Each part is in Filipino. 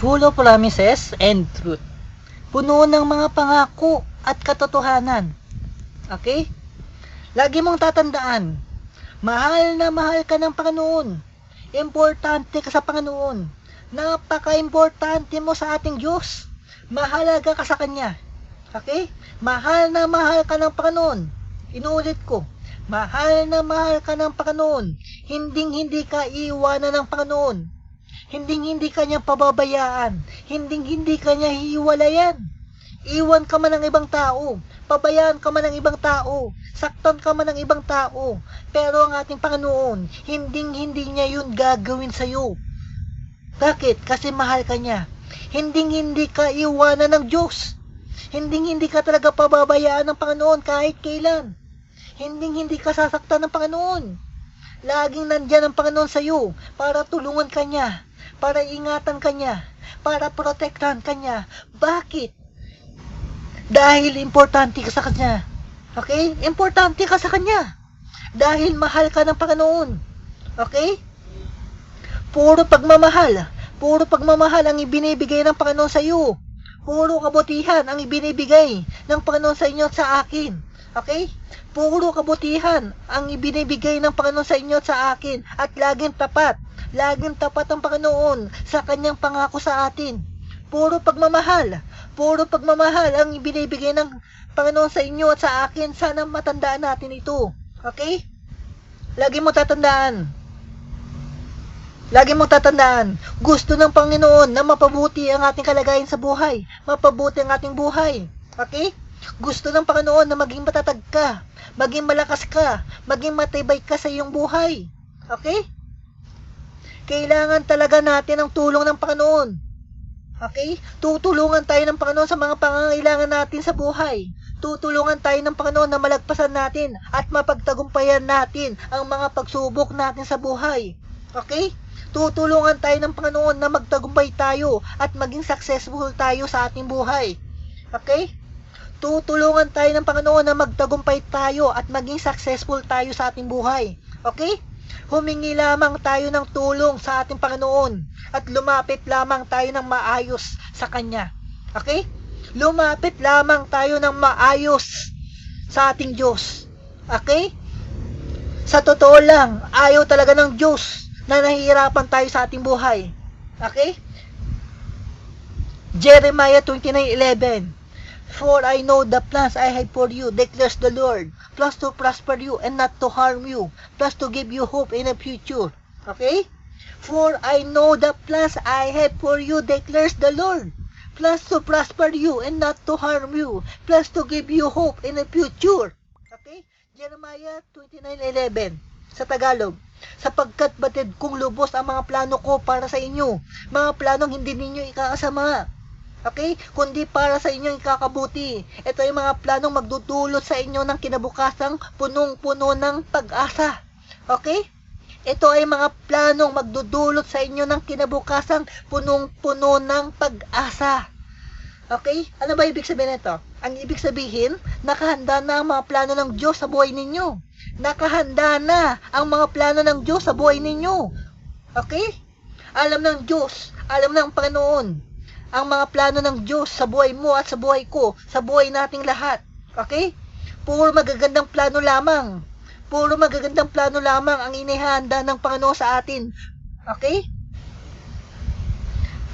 full of promises and truth. Puno ng mga pangako at katotohanan. Okay? Lagi mong tatandaan, mahal na mahal ka ng Panginoon. Importante ka sa Panginoon. Napaka-importante mo sa ating Diyos. Mahalaga ka sa Kanya. Okay? Mahal na mahal ka ng Panginoon. Inuulit ko, mahal na mahal ka ng Panginoon. Hinding-hindi ka iiwanan ng Panginoon. Hinding-hindi ka niya pababayaan. Hinding-hindi ka niya hiwalayan. Iwan ka man ng ibang tao. Pabayaan ka man ng ibang tao. Saktan ka man ng ibang tao. Pero ang ating Panginoon, hinding-hindi niya yun gagawin sa'yo. Bakit? Kasi mahal ka niya. Hinding-hindi ka iwanan ng Diyos. Hinding-hindi ka talaga pababayaan ng Panginoon kahit kailan. Hinding-hindi ka sasaktan ng Panginoon. Laging nandyan ang Panginoon sa'yo para tulungan ka niya, para ingatan ka niya, para protektahan ka niya. Bakit? Dahil importante ka sa Kanya. Okay? Importante ka sa Kanya. Dahil mahal ka ng Panginoon. Okay? Puro pagmamahal ang ibinibigay ng Panginoon sa iyo. Puro kabutihan ang ibinibigay ng Panginoon sa inyo at sa akin. Okay? Puro kabutihan ang ibinibigay ng Panginoon sa inyo at sa akin. At laging tapat. Laging tapat ang Panginoon sa Kanyang pangako sa atin. Puro pagmamahal ang ibinibigay ng Panginoon sa inyo at sa akin. Sana matandaan natin ito. Okay? Lagi mo tatandaan, gusto ng Panginoon na mapabuti ang ating kalagayan sa buhay. Mapabuti ang ating buhay. Okay? Gusto ng Panginoon na maging matatag ka, maging malakas ka, maging matibay ka sa iyong buhay. Okay? Kailangan talaga natin ang tulong ng Panginoon. Okay? Tutulungan tayo ng Panginoon sa mga pangangailangan natin sa buhay. Tutulungan tayo ng Panginoon na malagpasan natin at mapagtagumpayan natin ang mga pagsubok natin sa buhay. Okay? Tutulungan tayo ng Panginoon na magtagumpay tayo at maging successful tayo sa ating buhay. Okay? Tutulungan tayo ng Panginoon na magtagumpay tayo at maging successful tayo sa ating buhay. Okay? Humingi lamang tayo ng tulong sa ating Panginoon at lumapit lamang tayo ng maayos sa Kanya. Okay? Lumapit lamang tayo ng maayos sa ating Diyos. Okay? Sa totoo lang, ayaw talaga ng Diyos na nahihirapan tayo sa ating buhay. Okay? Jeremiah 29:11. For I know the plans I have for you, declares the Lord. Plans to prosper you and not to harm you. Plans to give you hope in the future. Okay? For I know the plans I have for you, declares the Lord. Plans to prosper you and not to harm you. Plans to give you hope in the future. Okay? Jeremiah 29:11. Sa Tagalog. Sapagkat batid kong lubos ang mga plano ko para sa inyo. Mga planong hindi ninyo ikakasama. Okay? Kundi para sa inyong ikakabuti. Ito ay mga planong magdudulot sa inyo ng kinabukasang punong-puno ng pag-asa. Okay? Ito ay mga planong magdudulot sa inyo ng kinabukasang punong-puno ng pag-asa. Okay? Ano ba ibig sabihin nito? Ang ibig sabihin, nakahanda na ang mga plano ng Diyos sa buhay ninyo. Nakahanda na ang mga plano ng Diyos sa buhay ninyo. Okay? Alam ng Diyos, alam ng Panginoon, ang mga plano ng Diyos sa buhay mo at sa buhay ko, sa buhay nating lahat. Okay? Puro magagandang plano lamang. Puro magagandang plano lamang ang inihanda ng Panginoon sa atin. Okay?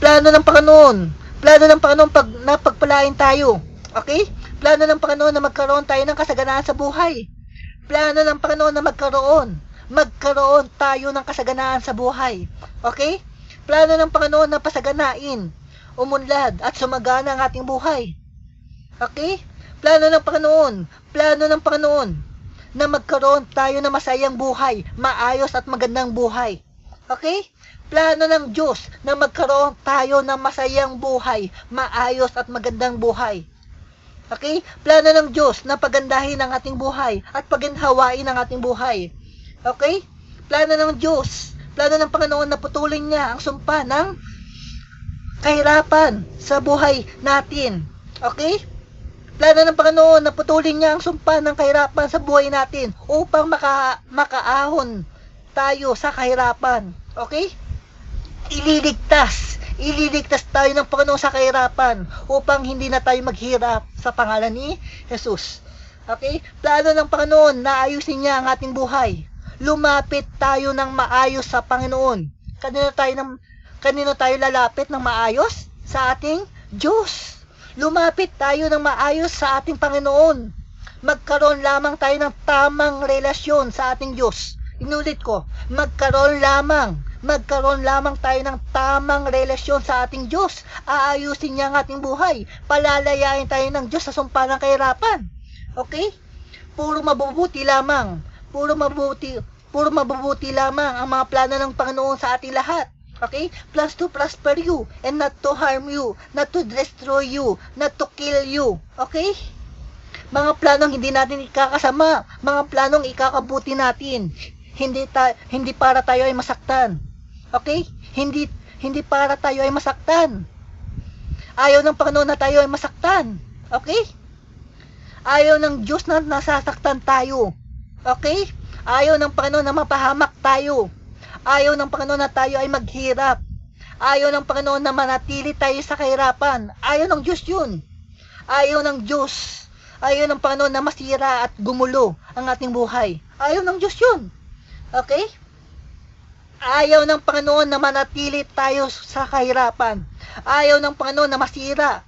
Plano ng Panginoon. Plano ng Panginoon na pagpalain tayo. Okay? Plano ng Panginoon na magkaroon tayo ng kasaganaan sa buhay. Plano ng Panginoon na magkaroon tayo ng kasaganaan sa buhay. Okay? Plano ng Panginoon na pasaganain, umunlad at sumagana ang ating buhay. Okay? Plano ng Panginoon na magkaroon tayo ng masayang buhay, maayos at magandang buhay. Okay? Plano ng Diyos na magkaroon tayo ng masayang buhay, maayos at magandang buhay. Okay? Plano ng Diyos na pagandahin ang ating buhay at paginhawain ang ating buhay. Okay? Plano ng Diyos, plano ng Panginoon na putulin niya ang sumpa ng kahirapan sa buhay natin. Okay? Plano ng Panginoon na putulin niya ang sumpa ng kahirapan sa buhay natin upang makaahon tayo sa kahirapan. Okay? Ililigtas tayo ng Panginoon sa kahirapan upang hindi na tayo maghirap sa pangalan ni Jesus. Okay? Plano ng Panginoon na ayusin niya ang ating buhay. Lumapit tayo ng maayos sa Panginoon. Kanino tayo lalapit ng maayos? Sa ating Diyos. Lumapit tayo ng maayos sa ating Panginoon. Magkaroon lamang tayo ng tamang relasyon sa ating Diyos. Inulit ko, magkaroon lamang tayo ng tamang relasyon sa ating Diyos. Aayusin niya ang ating buhay. Palalayain tayo ng Diyos sa sumpa ng kahirapan. Okay? Puro mabubuti lamang ang mga plano ng Panginoon sa ating lahat. Okay? Plans to prosper you and not to harm you, not to destroy you, not to kill you. Okay? Mga planong hindi natin ikakasama, mga planong ikakabuti natin. Hindi para tayo ay masaktan. Okay? Hindi para tayo ay masaktan. Ayaw ng Panginoon na tayo ay masaktan. Okay? Ayaw ng Diyos na nasasaktan tayo. Okay? Ayaw ng Panginoon na mapahamak tayo. Ayaw ng Panginoon na tayo ay maghirap. Ayaw ng Panginoon na manatili tayo sa kahirapan. Ayaw ng Diyos yun. Ayaw ng Diyos. Ayaw ng Panginoon na masira at gumulo ang ating buhay. Ayaw ng Diyos yun. Okay? Ayaw ng Panginoon na manatili tayo sa kahirapan. Ayaw ng Panginoon na masira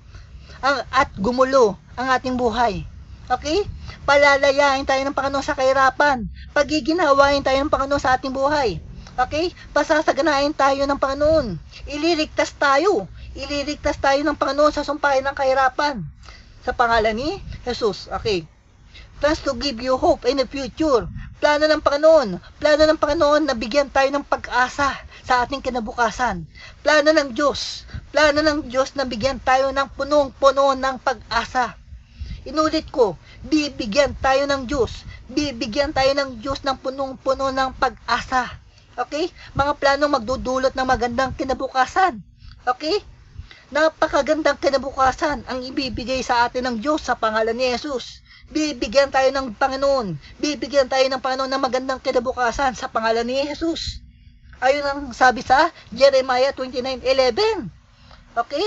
at gumulo ang ating buhay. Okay? Palalayain tayo ng Panginoon sa kahirapan. Pagiginawain tayo ng Panginoon sa ating buhay. Okay? Pasasaganain tayo ng Panginoon. Ililigtas tayo ng Panginoon sa sumpain ng kahirapan. Sa pangalan ni Jesus. Okay? Plans to give you hope in the future. Plano ng Panginoon na bigyan tayo ng pag-asa sa ating kinabukasan. Plano ng Diyos na bigyan tayo ng punong-puno ng pag-asa. Inulit ko, bibigyan tayo ng Diyos ng punong-puno ng pag-asa. Okay? Mga planong magdudulot ng magandang kinabukasan. Okay? Napakagandang kinabukasan ang ibibigay sa atin ng Diyos sa pangalan ni Jesus. Bibigyan tayo ng Panginoon ng magandang kinabukasan sa pangalan ni Jesus. Ayun ang sabi sa Jeremiah 29:11. Okay?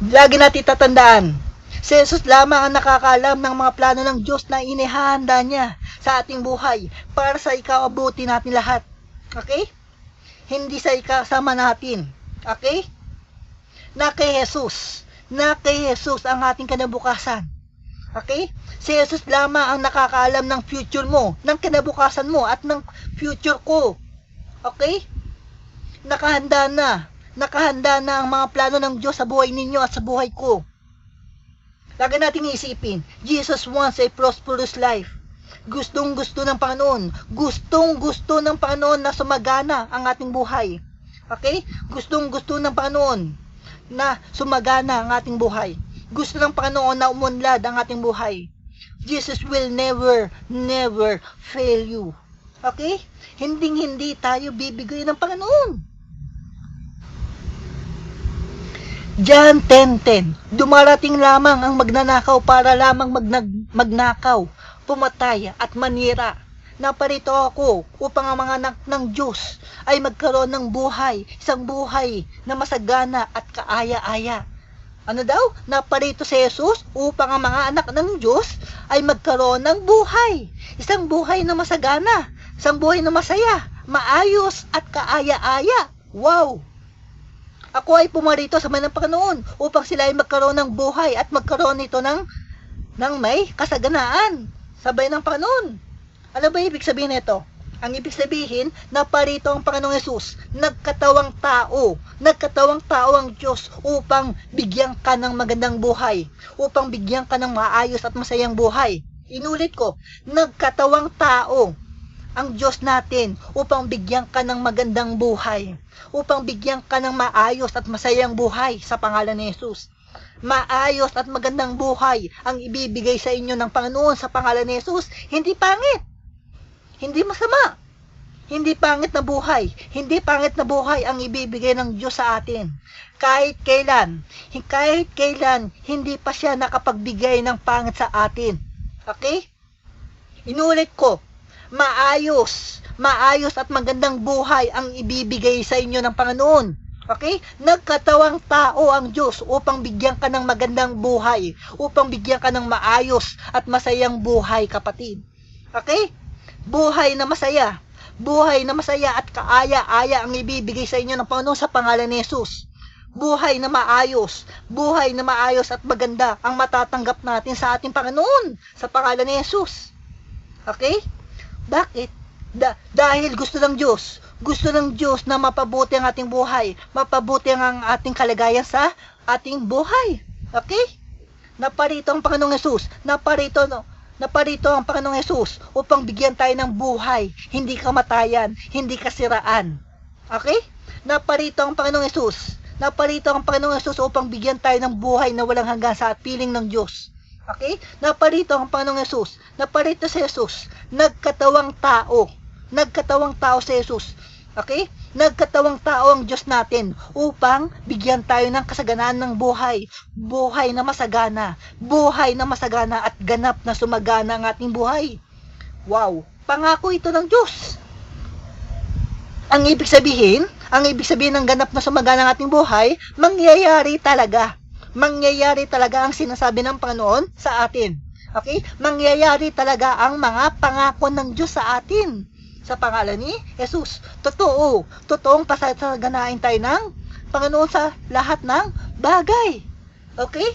Lagi natin tatandaan, si Jesus lamang ang nakakaalam ng mga plano ng Diyos na inihahanda niya sa ating buhay para sa ikabubuti natin lahat. Okay? Hindi sa ikasama natin. Okay? Na kay Jesus ang ating kinabukasan. Okay? Si Jesus lamang ang nakakaalam ng future mo, ng kinabukasan mo, at ng future ko. Okay? Nakahanda na ang mga plano ng Diyos sa buhay ninyo at sa buhay ko. Lagi nating isipin, Jesus wants a prosperous life. Gustong-gusto ng Panginoon na sumagana ang ating buhay. Okay? Gustong-gusto ng Panginoon na sumagana ang ating buhay. Gusto ng Panginoon na umunlad ang ating buhay. Jesus will never fail you. Okay? Hindi tayo bibigay ng Panginoon. John 10:10. Dumarating lamang ang magnanakaw para lamang magnakaw, pumatay at manira. Naparito ako upang ang mga anak ng Diyos ay magkaroon ng buhay, isang buhay na masagana at kaaya-aya. Ano daw? Naparito si Jesus upang ang mga anak ng Diyos ay magkaroon ng buhay, isang buhay na masagana, isang buhay na masaya, maayos at kaaya-aya. Wow! Ako ay pumarito sa mga ng Panginoon upang sila ay magkaroon ng buhay at magkaroon nito ng may kasaganaan. Sabay ng Panginoon. Ano ba ibig sabihin nito? Ang ibig sabihin, naparito ang Panginoong Hesus, nagkatawang tao ang Diyos upang bigyan ka ng magandang buhay, upang bigyan ka ng maayos at masayang buhay. Inulit ko, nagkatawang tao ang Diyos natin upang bigyan ka ng magandang buhay, upang bigyan ka ng maayos at masayang buhay sa pangalan ni Jesus. Maayos at magandang buhay ang ibibigay sa inyo ng Panginoon sa pangalan ni Jesus. Hindi pangit. Hindi masama. Hindi pangit na buhay. Hindi pangit na buhay ang ibibigay ng Diyos sa atin. Kahit kailan, hindi pa siya nakapagbigay ng pangit sa atin. Okay? Inulit ko, maayos maayos at magandang buhay ang ibibigay sa inyo ng Panginoon. Okay? Nagkatawang tao ang Diyos upang bigyan ka ng magandang buhay, upang bigyan ka ng maayos at masayang buhay, kapatid. Okay? Buhay na masaya at kaaya-aya ang ibibigay sa inyo ng Panginoon sa pangalan ni Jesus. Buhay na maayos at maganda ang matatanggap natin sa ating Panginoon sa pangalan ni Jesus. Okay? Bakit? Dahil gusto ng Diyos na mapabuti ang ating buhay, mapabuti ang ating kalagayan sa ating buhay. Okay? Naparito ang Panginoong Hesus, naparito ang Panginoong Hesus upang bigyan tayo ng buhay, hindi kamatayan, hindi kasiraan. Okay? Naparito ang Panginoong Hesus upang bigyan tayo ng buhay na walang hanggan sa piling ng Diyos. Okay? Naparito ang Panginoong Hesus. Naparito si Jesus. Nagkatawang tao si Jesus. Okay? Nagkatawang tao ang Diyos natin upang bigyan tayo ng kasaganaan ng buhay. Buhay na masagana at ganap na sumagana ang ating buhay. Wow! Pangako ito ng Diyos. Ang ibig sabihin ng ganap na sumagana ng ating buhay, mangyayari talaga ang sinasabi ng Panginoon sa atin. Okay? Mangyayari talaga ang mga pangako ng Diyos sa atin. Sa pangalan ni Jesus. Totoong pasasaganain tayo ng Panginoon sa lahat ng bagay. Okay?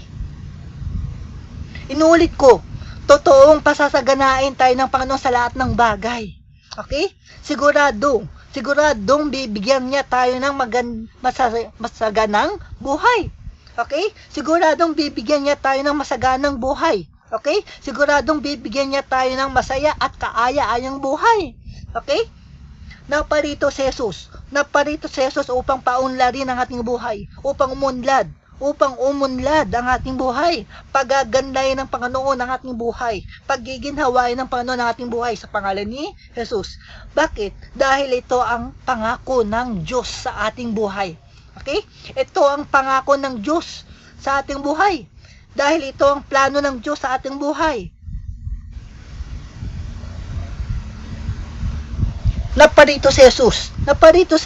Inuulit ko, totoong pasasaganain tayo ng Panginoon sa lahat ng bagay. Okay? Siguradong bibigyan niya tayo ng masaganang buhay. Okay? Siguradong bibigyan niya tayo ng masaganang buhay. Okay? Siguradong bibigyan niya tayo ng masaya at kaaya-ayang buhay. Okay? Naparito si Jesus upang paunlarin ang ating buhay, upang umunlad ang ating buhay, pagagandahin ng Panginoon ang ating buhay, pagiginhawain ng Panginoon ang ating buhay sa pangalan ni Jesus. Bakit? Dahil ito ang pangako ng Diyos sa ating buhay. Okay? Ito ang pangako ng Diyos sa ating buhay. Dahil ito ang plano ng Diyos sa ating buhay. Naparito si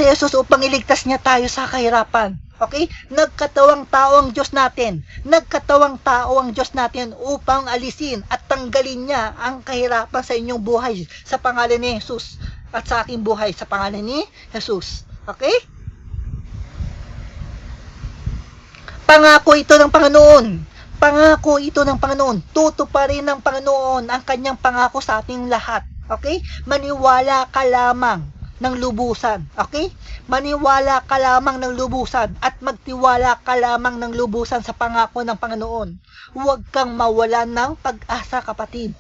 Jesus upang iligtas niya tayo sa kahirapan. Okay? Nagkatawang tao ang Diyos natin upang alisin at tanggalin niya ang kahirapan sa inyong buhay sa pangalan ni Jesus at sa aking buhay sa pangalan ni Jesus. Okay? Pangako ito ng Panginoon. Tutuparin ng Panginoon ang kanyang pangako sa ating lahat. Okay? Maniwala ka lamang ng lubusan. Okay? Maniwala ka lamang ng lubusan at magtiwala ka lamang ng lubusan sa pangako ng Panginoon. Huwag kang mawalan ng pag-asa, kapatid.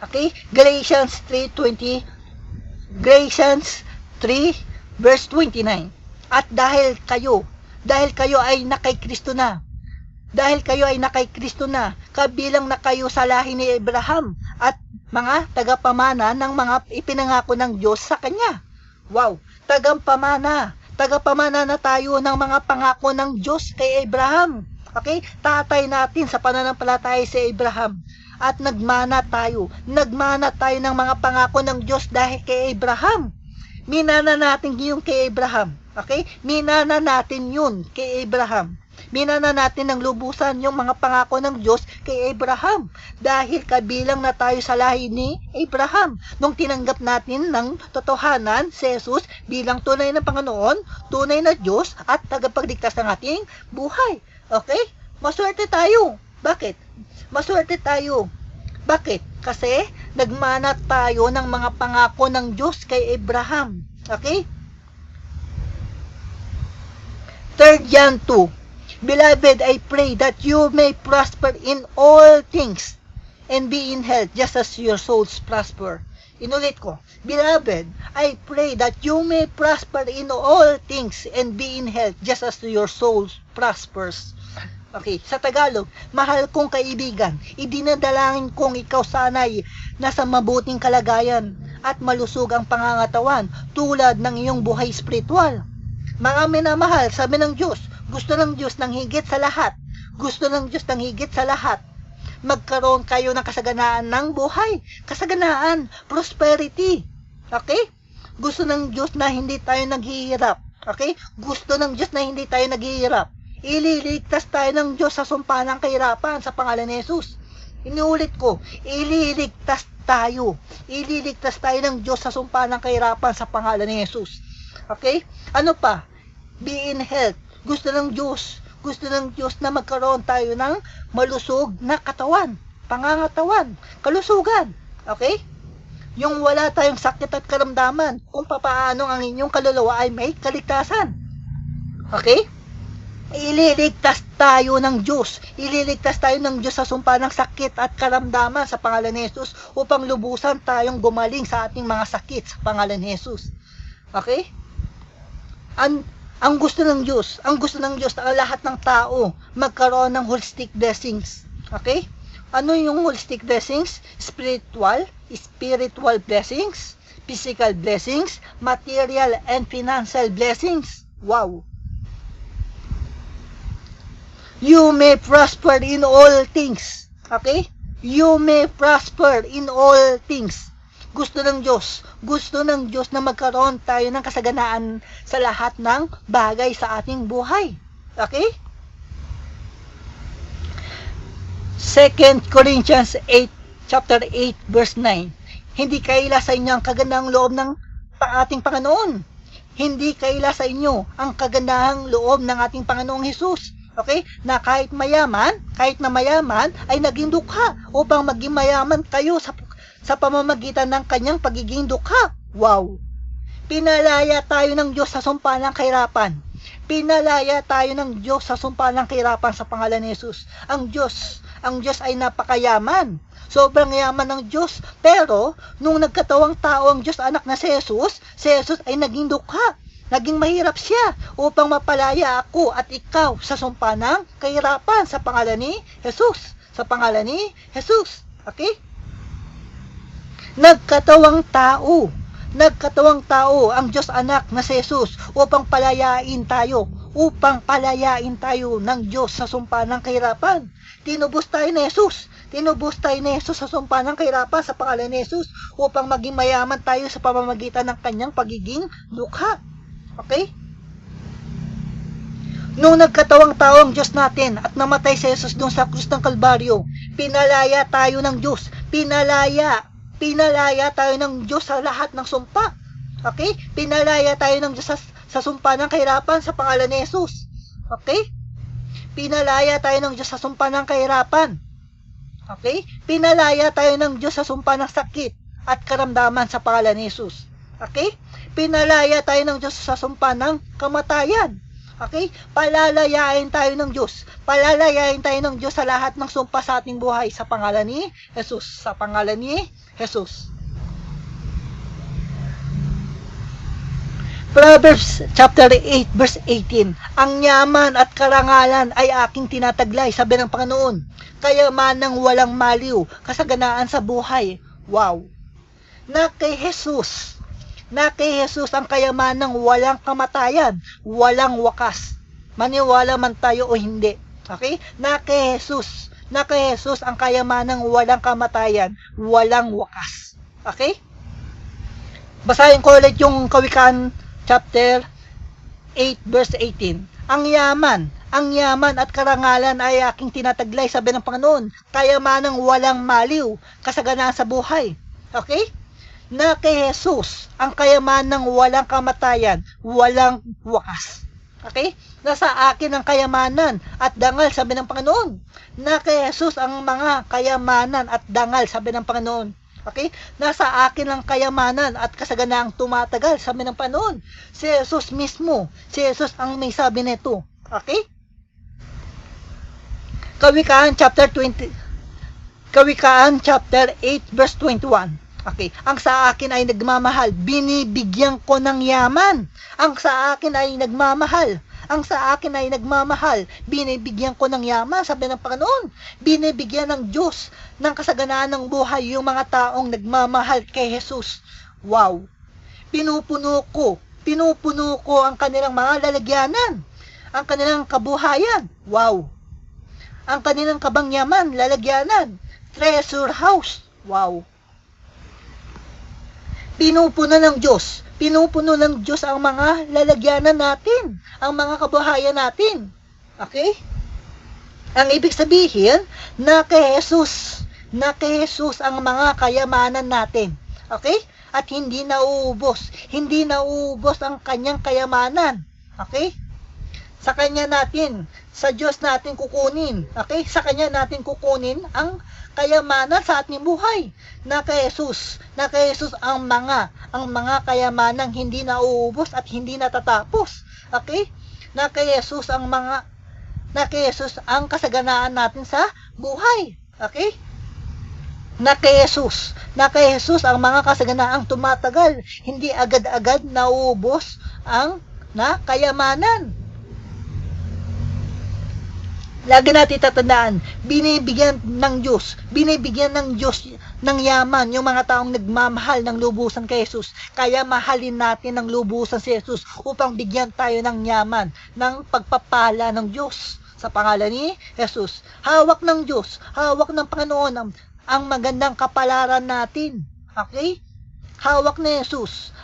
Okay? Galatians 3 verse 29. At dahil kayo ay nakay Kristo na, kabilang na kayo sa lahi ni Abraham at mga tagapamana ng mga ipinangako ng Diyos sa Kanya. Wow! Tagapamana na tayo ng mga pangako ng Diyos kay Abraham. Okay? Tatay natin sa pananampalataya si Abraham. At nagmana tayo ng mga pangako ng Diyos dahil kay Abraham. Minana natin yung kay Abraham. Okay? Minana natin yun kay Abraham. Minana natin ng lubusan yung mga pangako ng Diyos kay Abraham dahil kabilang na tayo sa lahi ni Abraham. Nung tinanggap natin ng totohanan si Jesus bilang tunay na Panginoon, tunay na Diyos at tagapagligtas ng ating buhay. Okay? Maswerte tayo. Bakit? Bakit? Kasi nagmana tayo ng mga pangako ng Diyos kay Abraham. Okay? 3 John 2. Beloved, I pray that you may prosper in all things and be in health just as your souls prosper. Inulit ko. Beloved, I pray that you may prosper in all things and be in health just as your souls prospers. Okay, sa Tagalog, mahal kong kaibigan, idinadalangin kong ikaw sana'y nasa mabuting kalagayan at malusog ang pangangatawan tulad ng iyong buhay spiritual. Mga minamahal, sabi ng Diyos, gusto ng Diyos ng higit sa lahat. Magkaroon kayo ng kasaganaan ng buhay. Kasaganaan, prosperity. Okay? Gusto ng Diyos na hindi tayo naghihirap. Okay? Gusto ng Diyos na hindi tayo naghihirap. Ililigtas tayo ng Diyos sa sumpa ng kahirapan sa pangalan ni Jesus. Inuulit ko, ililigtas tayo. Ililigtas tayo ng Diyos sa sumpa ng kahirapan sa pangalan ni Jesus. Okay? Ano pa? Be in health. Gusto ng Diyos na magkaroon tayo ng malusog na katawan, pangangatawan, kalusugan. Okay? Yung wala tayong sakit at karamdaman, kung papaano ang inyong kaluluwa ay may kaligtasan. Okay? Ililigtas tayo ng Diyos. Ililigtas tayo ng Diyos sa sumpa ng sakit at karamdaman sa pangalan ni Jesus upang lubusan tayong gumaling sa ating mga sakit sa pangalan ni Jesus. Okay? Ang gusto ng Diyos na lahat ng tao magkaroon ng holistic blessings. Okay? Ano yung holistic blessings? Spiritual blessings, physical blessings, material and financial blessings. Wow! You may prosper in all things. Okay? You may prosper in all things. Gusto ng Diyos na magkaroon tayo ng kasaganaan sa lahat ng bagay sa ating buhay. Okay? 2 Corinthians 8, chapter 8, verse 9. Hindi kaila sa inyo ang kagandahang loob ng ating Panginoon. Hindi kaila sa inyo ang kagandahang loob ng ating Panginoong Hesus. Okay? Na kahit na mayaman, ay naging dukha upang maging mayaman kayo sa pamamagitan ng kanyang pagiging dukha. Wow! Pinalaya tayo ng Diyos sa sumpa ng kahirapan. Pinalaya tayo ng Diyos sa sumpa ng kahirapan sa pangalan ni Jesus. Ang Diyos ay napakayaman. Sobrang yaman ng Diyos. Pero, nung nagkatawang tao ang Diyos anak na si Jesus ay naging dukha. Naging mahirap siya upang mapalaya ako at ikaw sa sumpa ng kahirapan sa pangalan ni Jesus. Sa pangalan ni Jesus. Okay? Nagkatawang tao ang Diyos anak na si Jesus upang palayain tayo ng Diyos sa sumpa ng kahirapan. Tinubos tayo ni Jesus sa sumpa ng kahirapan sa pangalan ni Jesus upang maging mayaman tayo sa pamamagitan ng kanyang pagiging dukha. Okay? Nung nagkatawang tao ang Diyos natin at namatay si Jesus doon sa krus ng Kalbaryo, pinalaya tayo ng Diyos. Pinalaya tayo ng Diyos sa lahat ng sumpa. Okay? Pinalaya tayo ng Diyos sa sumpa ng kahirapan sa pangalan ni Jesus. Okay? Pinalaya tayo ng Diyos sa sumpa ng kahirapan. Okay? Pinalaya tayo ng Diyos sa sumpa ng sakit at karamdaman sa pangalan ni Jesus. Okay? Pinalaya tayo ng Diyos sa sumpa ng kamatayan. Okay? Palalayain tayo ng Diyos. Palalayain tayo ng Diyos sa lahat ng sumpa sa ating buhay sa pangalan ni Jesus. Sa pangalan ni Jesus. Proverbs chapter 8 verse 18. Ang yaman at karangalan ay aking tinataglay, sabi ng Panginoon. Kayamanang walang maliw, kasaganaan sa buhay. Wow! Na kay Jesus ang kayamanang walang kamatayan, walang wakas. Maniwala man tayo o hindi. Okay? Na kay Jesus ang kayamanang walang kamatayan, walang wakas. Okay? Basahin ko ulit yung Kawikaan chapter 8 verse 18. Ang yaman at karangalan ay aking tinataglay, sabi ng Panginoon. Kayamanang walang maliw, kasaganaan sa buhay. Okay? Na kay Jesus ang kayamanang walang kamatayan, walang wakas. Okay? Nasa akin ang kayamanan at dangal, sabi ng Panginoon. Na kay Jesus ang mga kayamanan at dangal, sabi ng Panginoon. Okay? Nasa akin ang kayamanan at kasaganaang tumatagal, sabi ng Panginoon. Si Jesus mismo, si Jesus ang may sabi nito. Okay? Kawikaan chapter 8 verse 21. Okay, ang sa akin ay nagmamahal, binibigyan ko ng yaman. Ang sa akin ay nagmamahal, binibigyan ko ng yaman, sabi ng Panginoon. Binibigyan ng Diyos ng kasaganaan ng buhay yung mga taong nagmamahal kay Jesus. Wow! Pinupuno ko ang kanilang mga lalagyanan, ang kanilang kabuhayan. Wow! Ang kanilang kabangyaman, lalagyanan, treasure house. Wow! Pinupuno ng Diyos Pinupuno ng Diyos ang mga lalagyanan natin, ang mga kabuhayan natin. Okay? Ang ibig sabihin, na kay Jesus ang mga kayamanan natin. Okay? At hindi nauubos ang kanyang kayamanan. Okay? Sa kanya natin, sa Diyos natin kukunin. Okay? Sa kanya natin kukunin ang kayamanan sa ating buhay. Na kay Jesus ang mga kayamanang hindi nauubos at hindi natatapos. Okay? Na kay Jesus ang kasaganaan natin sa buhay. Okay? Na kay Jesus ang mga kasaganaang tumatagal, hindi agad-agad nauubos ang kayamanan. Lagi natin tatandaan, binibigyan ng Diyos ng yaman yung mga taong nagmamahal ng lubusan kay Jesus. Kaya mahalin natin ng lubusan si Jesus upang bigyan tayo ng yaman, ng pagpapala ng Diyos sa pangalan ni Jesus. Hawak ng Diyos, hawak ng Panginoon ang magandang kapalaran natin. Okay? Hawak ni Jesus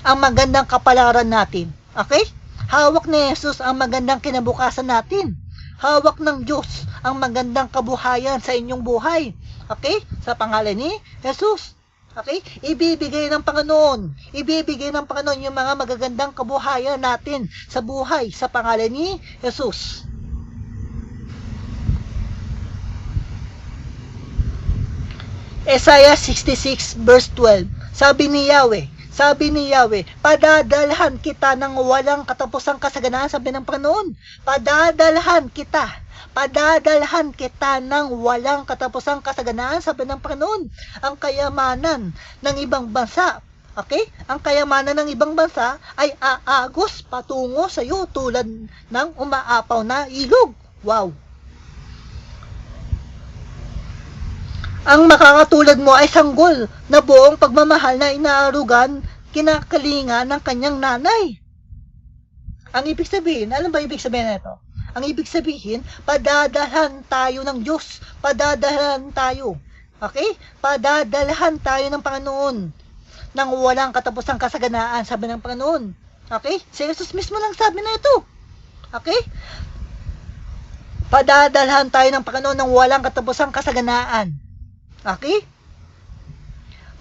ang magandang kapalaran natin. Okay? Hawak ni Jesus ang magandang kinabukasan natin. Hawak ng Diyos ang magandang kabuhayan sa inyong buhay. Okay? Sa pangalan ni Jesus. Okay? Ibibigay ng Panginoon yung mga magagandang kabuhayan natin sa buhay sa pangalan ni Jesus. Isaiah 66 verse 12. Sabi ni Yahweh, padadalhan kita ng walang katapusang kasaganaan, sabi ng Panginoon. Padadalhan kita ng walang katapusang kasaganaan, sabi ng Panginoon. Ang kayamanan ng ibang bansa, okay? Ang kayamanan ng ibang bansa ay aagos patungo sa iyo tulad ng umaapaw na ilog. Wow! Ang makakatulad mo ay sanggol na buong pagmamahal na inaarugan, kinakalinga ng kanyang nanay. Ang ibig sabihin, alam ba ibig sabihin nito? Ang ibig sabihin, padadalhan tayo ng Diyos. Padadalhan tayo. Okay? Padadalhan tayo ng Panginoon ng walang katapusang kasaganaan, sabi ng Panginoon. Okay? Si Jesus mismo lang sabi na ito. Okay? Padadalhan tayo ng Panginoon ng walang katapusang kasaganaan. Okay?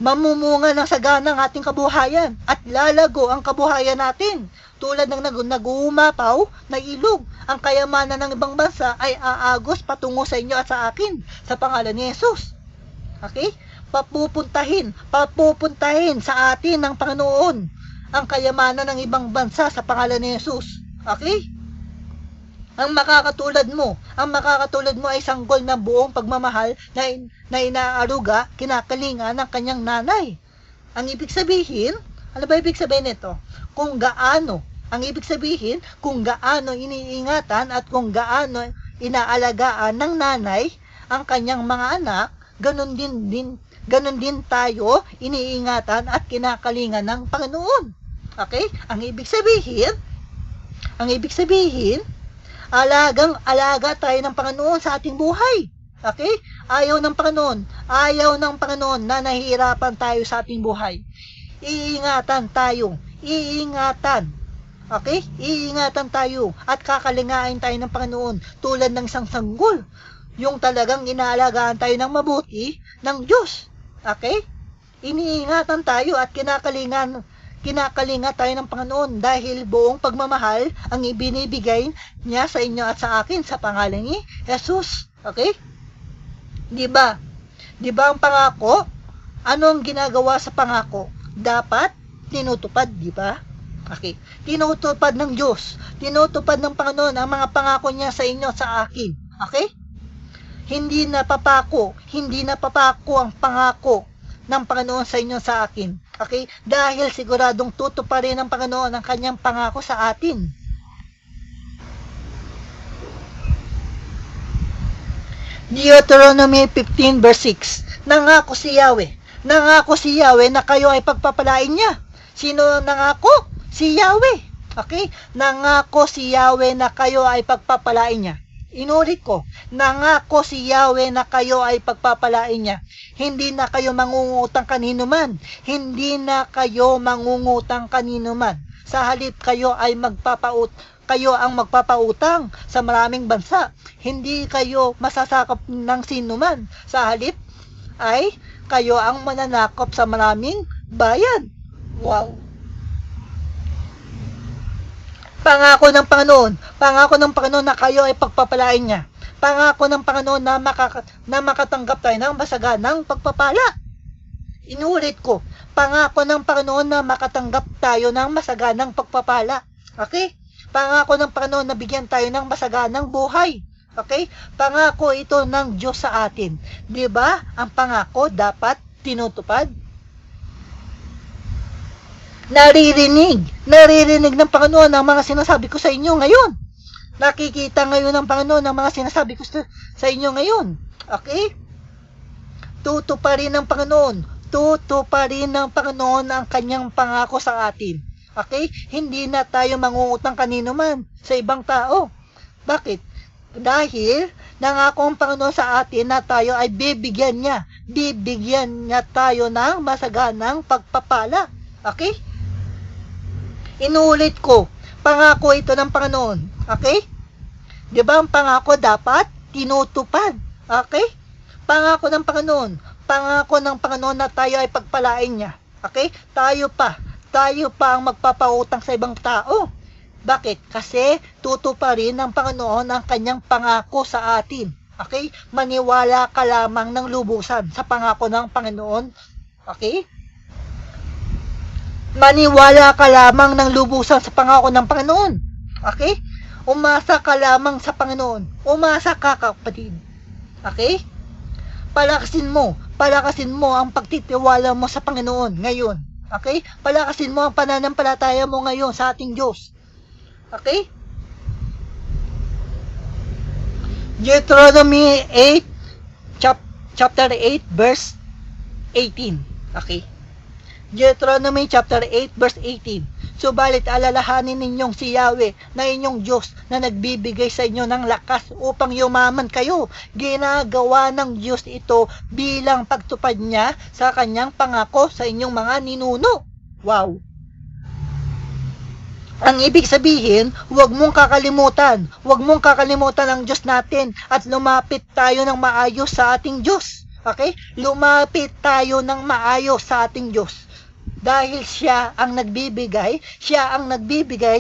Mamumunga ng sagana ang ating kabuhayan at lalago ang kabuhayan natin. Tulad ng nag-uumapaw na ilog, ang kayamanan ng ibang bansa ay aagos patungo sa inyo at sa akin sa pangalan ni Jesus. Okay? Papupuntahin sa atin ng Panginoon ang kayamanan ng ibang bansa sa pangalan ni Jesus. Okay? Ang makakatulad mo ay sanggol ng buong pagmamahal na inaaruga, kinakalinga ng kanyang nanay. Ang ibig sabihin, ano ba ibig sabihin nito? Kung gaano iniingatan at kung gaano inaalagaan ng nanay ang kanyang mga anak, ganun din tayo iniingatan at kinakalinga ng Panginoon. Okay? Ang ibig sabihin, alaga tayo ng Panginoon sa ating buhay. Okay? Ayaw ng Panginoon na nahihirapan tayo sa ating buhay. Iingatan. Okay? Iingatan tayo at kakalingain tayo ng Panginoon tulad ng isang sanggol. Yung talagang inaalagaan tayo ng mabuti ng Diyos. Okay? Iniingatan tayo at kinakalinga tayo ng Panginoon dahil buong pagmamahal ang ibinibigay niya sa inyo at sa akin sa pangalan ni Jesus. Okay? Di ba ang pangako? Ano ang ginagawa sa pangako? Dapat tinutupad, di ba? Okay. Tinutupad ng Diyos. Tinutupad ng Panginoon ang mga pangako niya sa inyo at sa akin. Okay? Hindi napapako ang pangako ng Panginoon sa inyo sa akin. Okay? Dahil siguradong tutuparin ng Panginoon ang kanyang pangako sa atin. Deuteronomy 15 verse 6. Nangako si Yahweh na kayo ay pagpapalain niya. Sino nangako? Si Yahweh. Okay? Nangako si Yahweh na kayo ay pagpapalain niya. Inulit ko, nangako si Yahweh na kayo ay pagpapalain niya. Hindi na kayo mangungutang kanino man. Hindi na kayo mangungutang kanino man. Sa halip kayo ay kayo ang magpapautang sa maraming bansa. Hindi kayo masasakop ng sino man. Sa halip ay kayo ang mananakop sa maraming bayan. Wow! Pangako ng Panginoon na kayo ay pagpapalain niya. Pangako ng Panginoon na makatanggap tayo ng masaganang pagpapala. Inulit ko, pangako ng Panginoon na makatanggap tayo ng masaganang pagpapala. Okay? Pangako ng Panginoon na bigyan tayo ng masaganang buhay. Okay? Pangako ito ng Diyos sa atin. Di ba? Ang pangako dapat tinutupad. Naririnig ng Panginoon ang mga sinasabi ko sa inyo ngayon. Nakikita ngayon ng Panginoon ang mga sinasabi ko sa inyo ngayon. Okay? Tutuparin ng Panginoon ang kanyang pangako sa atin. Okay? Hindi na tayo mangungutang kanino man sa ibang tao. Bakit? Dahil nangako ang Panginoon sa atin na tayo ay bibigyan niya. Bibigyan niya tayo ng masaganang pagpapala. Okay? Inulit ko, pangako ito ng Panginoon. Okay? Di ba ang pangako dapat tinutupad? Okay? Pangako ng Panginoon. Pangako ng Panginoon na tayo ay pagpalain niya. Okay? Tayo pa ang magpapautang sa ibang tao. Bakit? Kasi tutuparin ng Panginoon ang kanyang pangako sa atin. Okay? Maniwala ka lamang ng lubusan sa pangako ng Panginoon. Okay? Maniwala ka lamang ng lubusan sa pangako ng Panginoon. Okay? Umasa ka lamang sa Panginoon. Umasa ka, kapatid. Okay? Palakasin mo ang pagtitiwala mo sa Panginoon ngayon. Okay? Palakasin mo ang pananampalataya mo ngayon sa ating Diyos. Okay? Deuteronomy 8, chapter 8, verse 18. Okay? Deuteronomy chapter 8 verse 18. Subalit alalahanin ninyong si Yahweh na inyong Diyos na nagbibigay sa inyo ng lakas upang yumaman kayo. Ginagawa ng Diyos ito bilang pagtupad niya sa kanyang pangako sa inyong mga ninuno. Wow! Ang ibig sabihin, huwag mong kakalimutan ang Diyos natin at lumapit tayo ng maayos sa ating Diyos. Okay? Lumapit tayo ng maayos sa ating Diyos. Dahil siya ang nagbibigay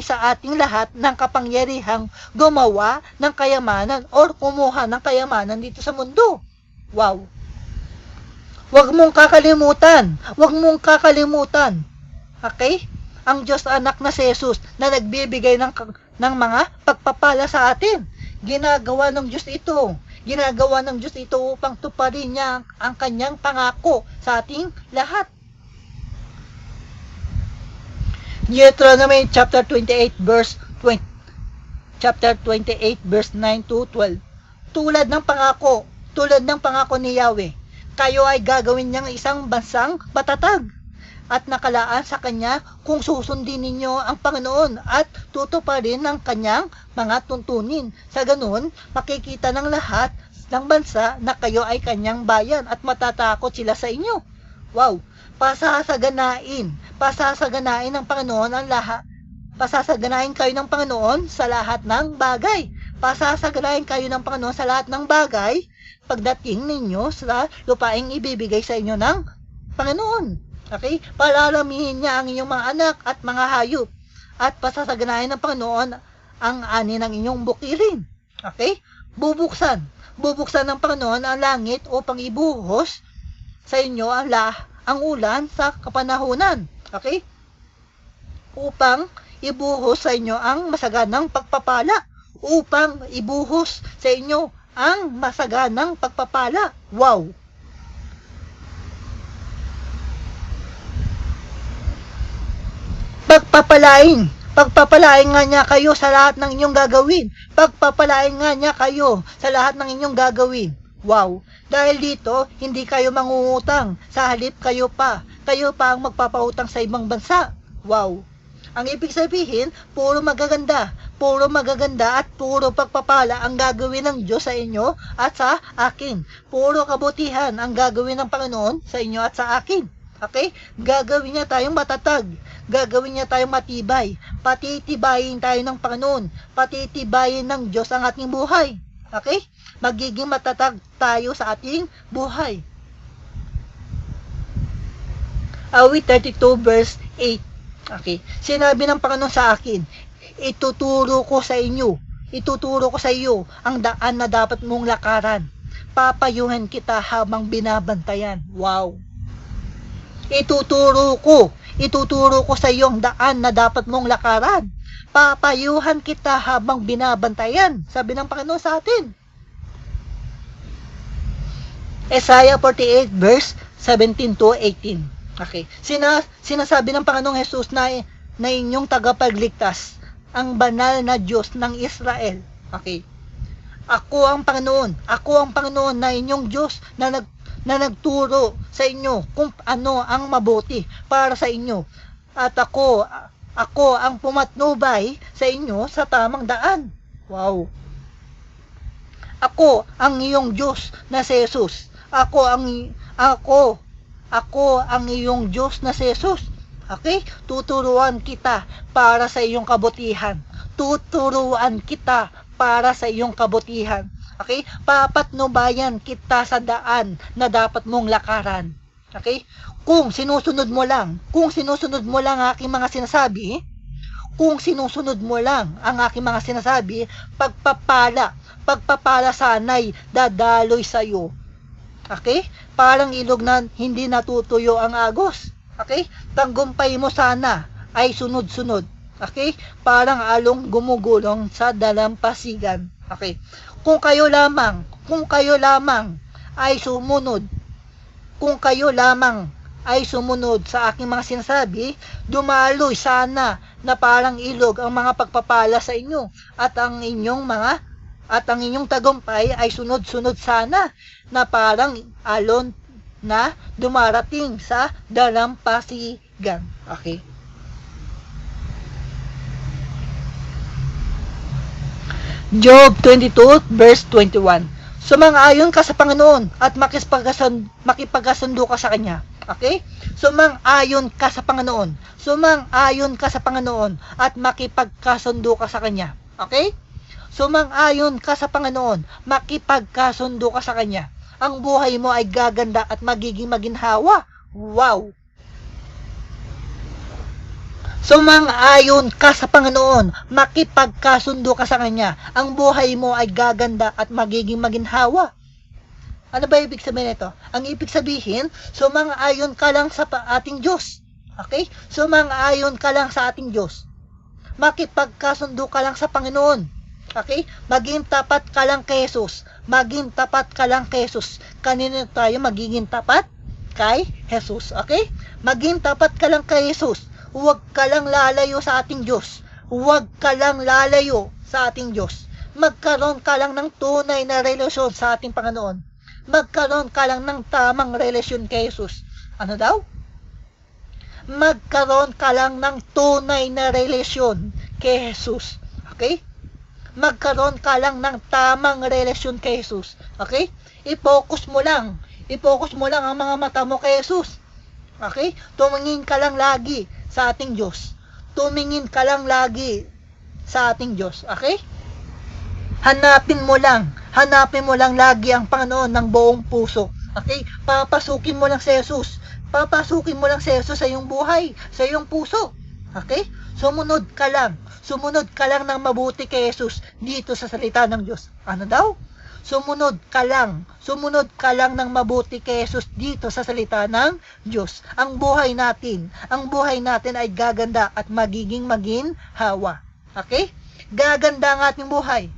sa ating lahat ng kapangyarihang gumawa ng kayamanan or kumuha ng kayamanan dito sa mundo. Wow! Huwag mong kakalimutan. Okay? Ang Diyos anak na si Jesus na nagbibigay ng mga pagpapala sa atin. Ginagawa ng Diyos ito upang tuparin niya ang kanyang pangako sa ating lahat. Deuteronomy chapter 28 verse 9 to 12. Tulad ng pangako ni Yahweh, kayo ay gagawin niyang isang bansang matatag at nakalaan sa kanya kung susundin ninyo ang Panginoon at tutuparin ang kanyang mga tuntunin. Sa ganun, makikita ng lahat ng bansa na kayo ay kanyang bayan at matatakot sila sa inyo. Wow! Pasasaganain ng Panginoon ang lahat. Pasasaganain kayo ng Panginoon sa lahat ng bagay. Pasasaganain kayo ng Panginoon sa lahat ng bagay pagdating ninyo sa lupaing ibibigay sa inyo ng Panginoon. Okay? Palalamihin niya ang inyong mga anak at mga hayop at pasasaganain ng Panginoon ang ani ng inyong bukirin. Okay? Bubuksan ng Panginoon ang langit upang ibuhos sa inyo ang ulan sa kapanahunan. Okay? Upang ibuhos sa inyo ang masaganang pagpapala. Upang ibuhos sa inyo ang masaganang pagpapala. Wow! Pagpapalain nga niya kayo sa lahat ng inyong gagawin. Pagpapalain nga niya kayo sa lahat ng inyong gagawin. Wow! Dahil dito, hindi kayo mangungutang. Sa halip kayo pa ang magpapautang sa ibang bansa. Wow! Ang ibig sabihin, puro magaganda at puro pagpapala ang gagawin ng Diyos sa inyo at sa akin. Puro kabutihan ang gagawin ng Panginoon sa inyo at sa akin. Okay? Gagawin niya tayong matatag. Gagawin niya tayong matibay. Patitibayin tayo ng Panginoon. Patitibayin ng Diyos ang ating buhay. Okay? Magiging matatag tayo sa ating buhay. Awit 32 verse 8. Okay. Sinabi ng Panginoon sa akin, ituturo ko sa iyo ang daan na dapat mong lakaran. Papayuhan kita habang binabantayan. Wow. Ituturo ko sa iyo ang daan na dapat mong lakaran. Papayuhan kita habang binabantayan. Sabi ng Panginoon sa atin. Isaiah 48 verse 17 to 18. Okay. Sinasabi ng Panginoong Jesus na inyong tagapagligtas, ang banal na Diyos ng Israel. Okay. Ako ang Panginoon na inyong Diyos na nagturo sa inyo kung ano ang mabuti para sa inyo. At ako ang pumatnubay sa inyo sa tamang daan. Wow. Ako ang iyong Diyos na si Jesus. Ako ang iyong Diyos na si Jesus. Okay? Tuturuan kita para sa iyong kabutihan. Okay? Papatnubayan kita sa daan na dapat mong lakaran. Okay? Kung sinusunod mo lang ang aking mga sinasabi, pagpapala sana'y dadaloy sa'yo. Okay? Parang ilog na hindi natutuyo ang agos. Okay? Tagumpay mo sana ay sunod-sunod. Okay? Parang along gumugulong sa dalampasigan. Okay? Kung kayo lamang ay sumunod sa aking mga sinasabi, dumaloy sana na parang ilog ang mga pagpapala sa inyo at ang inyong tagumpay ay sunod-sunod sana na parang alon na dumarating sa dalampasigan. Okay? Job 22 verse 21. Sumang-ayon ka sa Panginoon at makipagkasundo ka sa Kanya. Okay? Sumang-ayon ka sa Panginoon at makipagkasundo ka sa Kanya. Okay? Sumang-ayon ka sa Panginoon, makipagkasundo ka sa Kanya. Ang buhay mo ay gaganda at magiging maginhawa. Wow! Sumang-ayon ka sa Panginoon, makipagkasundo ka sa Kanya. Ang buhay mo ay gaganda at magiging maginhawa. Ano ba ibig sabihin nito? Ang ibig sabihin, sumang-ayon ka lang sa ating Diyos. Okay? Sumang-ayon ka lang sa ating Diyos. Makipagkasundo ka lang sa Panginoon. Okay? Maging tapat ka lang kay Jesus. Kanino tayo magiging tapat? Kay Jesus. Okay? Maging tapat ka lang kay Jesus. Huwag ka lang lalayo sa ating Diyos. Magkaroon ka lang ng tunay na relasyon sa ating Panginoon. Magkaroon ka lang ng tamang relasyon kay Jesus. Ano daw? Magkaroon ka lang ng tunay na relasyon kay Jesus. Okay? Magkaroon ka lang ng tamang relasyon kay Jesus. Okay? I-focus mo lang ang mga mata mo kay Jesus. Okay? Tumingin ka lang lagi sa ating Diyos. Okay? Hanapin mo lang lagi ang Panginoon ng buong puso. Okay? Papasukin mo lang si Jesus sa iyong buhay, sa iyong puso. Okay? Sumunod ka lang ng mabuti kay Jesus dito sa salita ng Diyos. Ano daw? Sumunod ka lang ng mabuti kay Jesus dito sa salita ng Diyos. Ang buhay natin ay gaganda at magiging maginhawa. Okay? Gaganda ang ating buhay.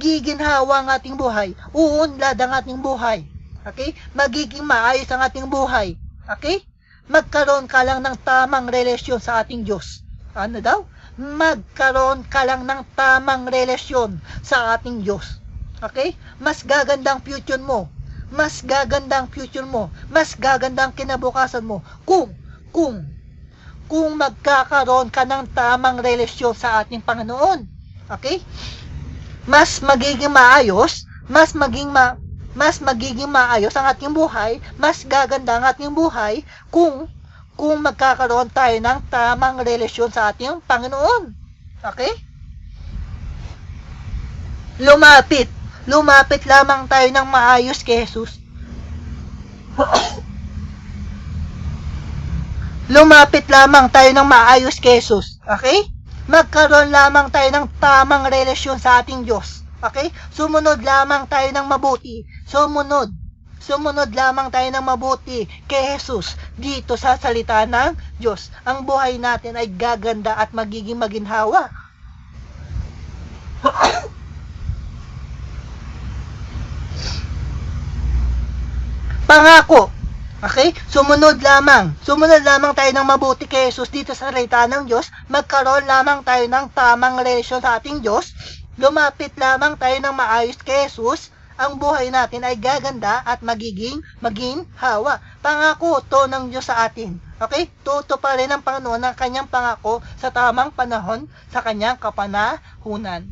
Giginhawa ang ating buhay. Uunlad ang ating buhay. Okay? Magiging maayos ang ating buhay. Okay? Magkaroon ka lang ng tamang relasyon sa ating Diyos. Ano daw? Magkaroon ka lang ng tamang relasyon sa ating Diyos. Okay? Mas gagandang future mo. Mas gagandang kinabukasan mo kung kung magkakaroon ka ng tamang relasyon sa ating Panginoon. Okay? Mas magiging maayos, mas magiging maayos ang ating buhay, mas gaganda ang ating buhay kung magkakaroon tayo ng tamang relasyon sa ating Panginoon. Okay? Lumapit lamang tayo ng maayos kay Jesus. Lumapit lamang tayo ng maayos kay Jesus. Okay? Magkaroon lamang tayo ng tamang relasyon sa ating Diyos. Okay? Sumunod lamang tayo ng mabuti. Sumunod lamang tayo ng mabuti kay Jesus dito sa salita ng Diyos. Ang buhay natin ay gaganda at magiging maginhawa. Pangako. Okay? Sumunod lamang tayo ng mabuti kay Jesus dito sa salita ng Diyos. Magkaroon lamang tayo ng tamang relasyon sa ating Diyos. Lumapit lamang tayo ng maayos kay Jesus. Ang buhay natin ay gaganda at magiging maginhawa. Pangako to ng Diyos sa atin. Okay? Tutuparin ng Panginoon ang kanyang pangako sa tamang panahon, sa kanyang kapanahunan.